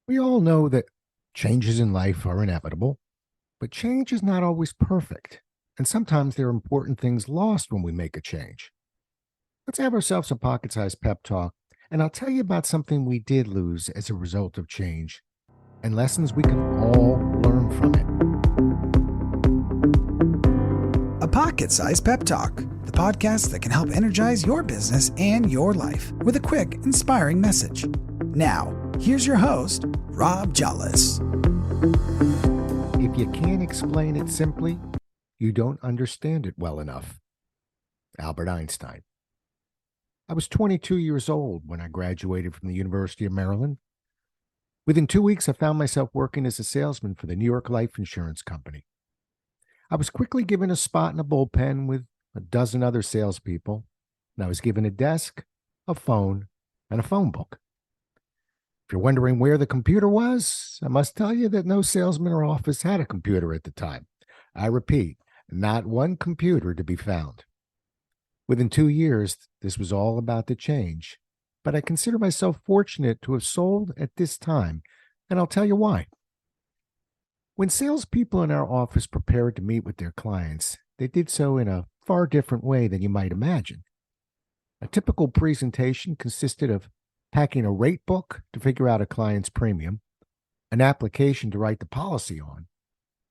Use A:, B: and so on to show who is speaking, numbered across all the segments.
A: We all know that changes in life are inevitable, but change is not always perfect. And sometimes there are important things lost when we make a change. Let's have ourselves a pocket sized pep talk, and I'll tell you about something we did lose as a result of change and lessons we can all learn from it.
B: A pocket sized pep talk, the podcast that can help energize your business and your life with a quick, inspiring message. Now, here's your host, Rob Jolles.
A: If you can't explain it simply, you don't understand it well enough. Albert Einstein. I was 22 years old when I graduated from the University of Maryland. Within 2 weeks, I found myself working as a salesman for the New York Life Insurance Company. I was quickly given a spot in a bullpen with a dozen other salespeople, and I was given a desk, a phone, and a phone book. If you're wondering where the computer was, I must tell you that no salesman or office had a computer at the time. I repeat, not one computer to be found. Within 2 years, this was all about to change, but I consider myself fortunate to have sold at this time, and I'll tell you why. When salespeople in our office prepared to meet with their clients, they did so in a far different way than you might imagine. A typical presentation consisted of packing a rate book to figure out a client's premium, an application to write the policy on,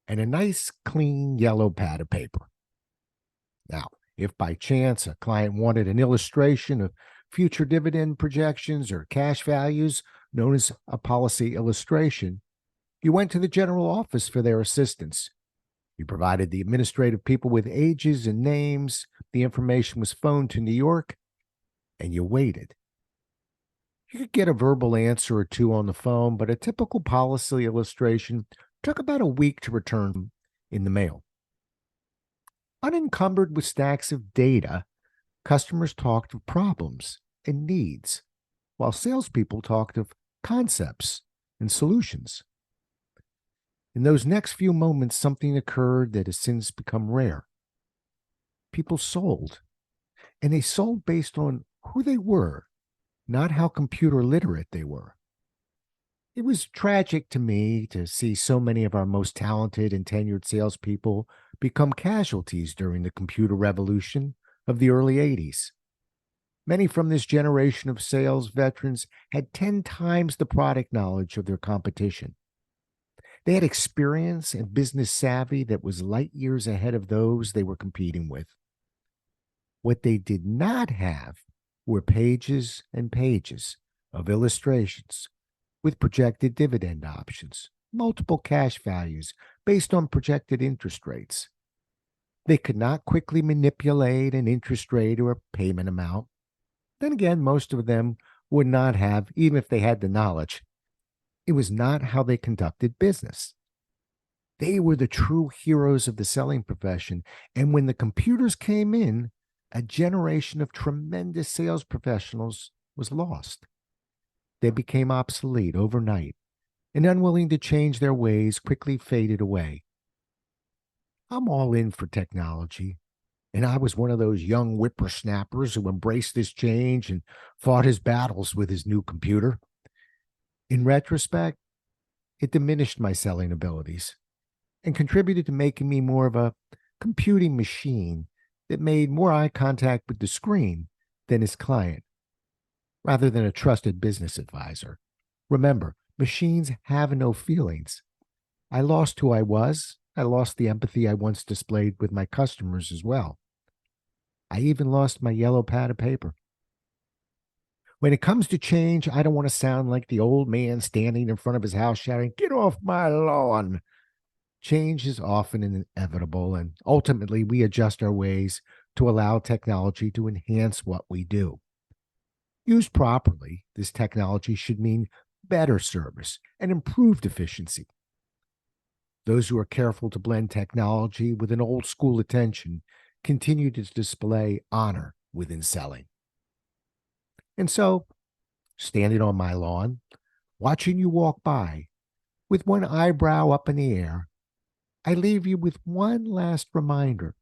A: and a nice, clean yellow pad of paper. Now, if by chance a client wanted an illustration of future dividend projections or cash values, known as a policy illustration, you went to the general office for their assistance. You provided the administrative people with ages and names, the information was phoned to New York, and you waited. You could get a verbal answer or two on the phone, but a typical policy illustration took about a week to return in the mail. Unencumbered with stacks of data, customers talked of problems and needs, while salespeople talked of concepts and solutions. In those next few moments, something occurred that has since become rare. People sold, and they sold based on who they were, not how computer literate they were. It was tragic to me to see so many of our most talented and tenured salespeople become casualties during the computer revolution of the early 80s. Many from this generation of sales veterans had 10 times the product knowledge of their competition. They had experience and business savvy that was light years ahead of those they were competing with. What they did not have were pages and pages of illustrations with projected dividend options, multiple cash values based on projected interest rates. They could not quickly manipulate an interest rate or a payment amount. Then again, most of them would not have, even if they had the knowledge. It was not how they conducted business. They were the true heroes of the selling profession, and when the computers came in, a generation of tremendous sales professionals was lost. They became obsolete overnight, and unwilling to change their ways quickly faded away. I'm all in for technology, and I was one of those young whippersnappers who embraced this change and fought his battles with his new computer. In retrospect, it diminished my selling abilities and contributed to making me more of a computing machine that made more eye contact with the screen than his client, rather than a trusted business advisor. Remember, machines have no feelings. I lost who I was. I lost the empathy I once displayed with my customers as well. I even lost my yellow pad of paper. When it comes to change, I don't want to sound like the old man standing in front of his house shouting, "Get off my lawn." Change is often inevitable, and ultimately we adjust our ways to allow technology to enhance what we do. Used properly, this technology should mean better service and improved efficiency. Those who are careful to blend technology with an old school attention continue to display honor within selling. And so, standing on my lawn, watching you walk by, with one eyebrow up in the air, I leave you with one last reminder.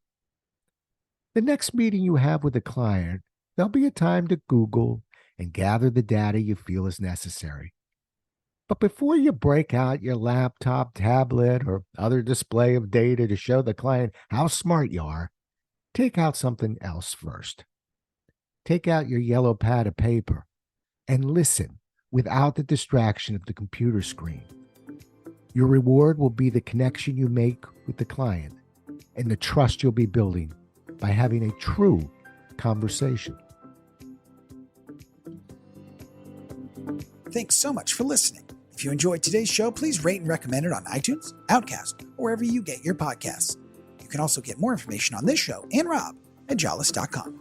A: The next meeting you have with a client, there'll be a time to Google and gather the data you feel is necessary. But before you break out your laptop, tablet, or other display of data to show the client how smart you are, take out something else first. Take out your yellow pad of paper and listen without the distraction of the computer screen. Your reward will be the connection you make with the client and the trust you'll be building by having a true conversation.
B: Thanks so much for listening. If you enjoyed today's show, please rate and recommend it on iTunes, Outcast, or wherever you get your podcasts. You can also get more information on this show and Rob at jollis.com.